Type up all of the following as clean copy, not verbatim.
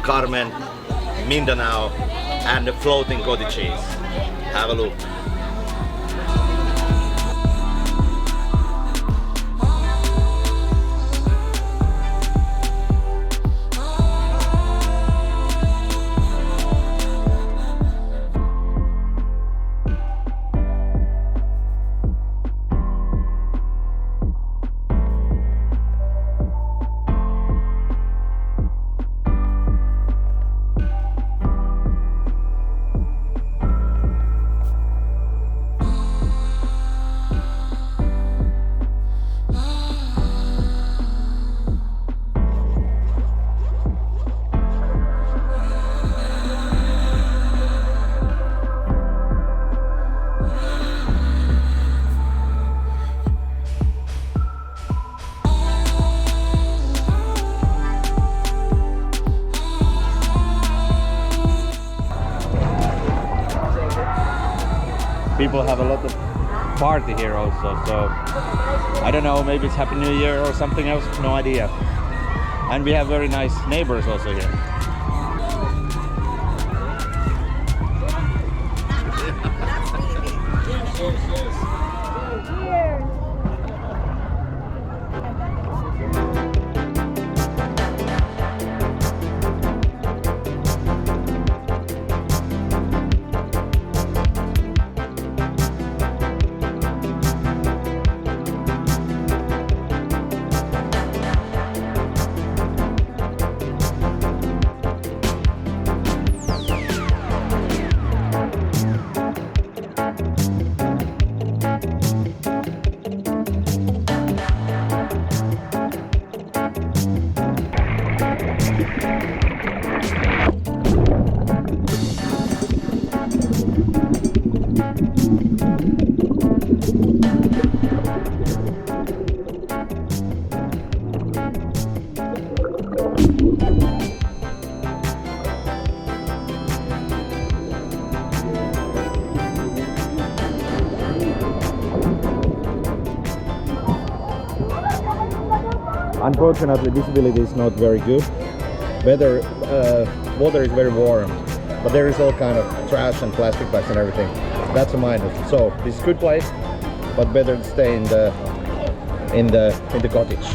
Carmen, Mindanao, and the floating cottages. Have a look. People have a lot of party here also, so I don't know, maybe it's Happy New Year or something else, no idea. And we have very nice neighbors also here. Unfortunately, visibility is not very good. Water is very warm, but there is all kind of trash and plastic bags and everything. That's a minus. So this is a good place, but better to stay in the cottage.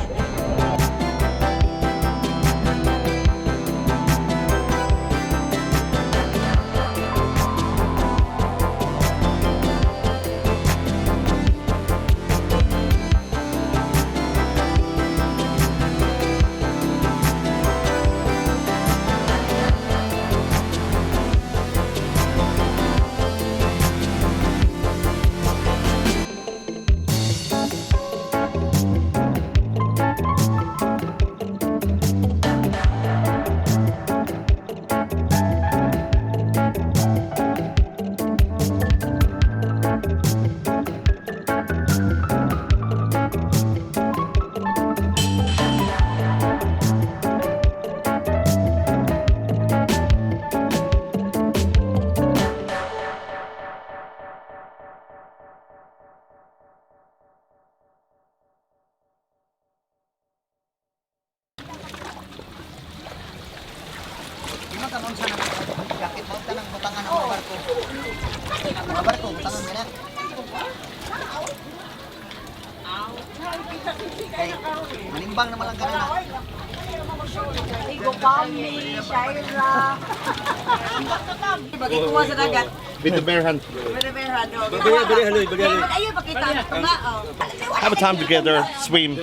Manimbang naman lang kanina. Igo kami, Shaira. Pagkikuha sa dagat. With the bare hand. With the bare hand. Ayun, pakita. Ito nga, Have a time together, swim,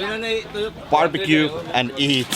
barbecue, and eat.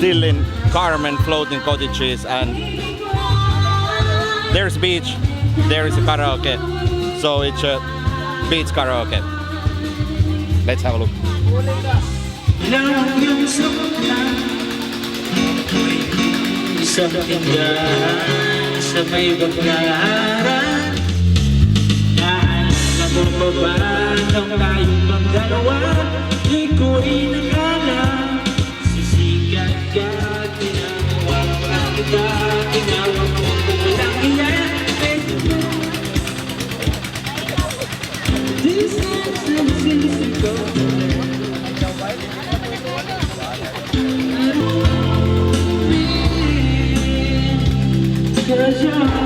Still in Carmen floating cottages, and there's beach, there is a karaoke, so it's a Beach karaoke. Let's have a look. Lang yung sulat sa tindahan sa may bagaran. Naalala mo pa ba nung tayong magdalawa? Di ko inakala sisikat ka, tinawag pa kita, tinawag mo ko walang iyan. This is go. Cause you're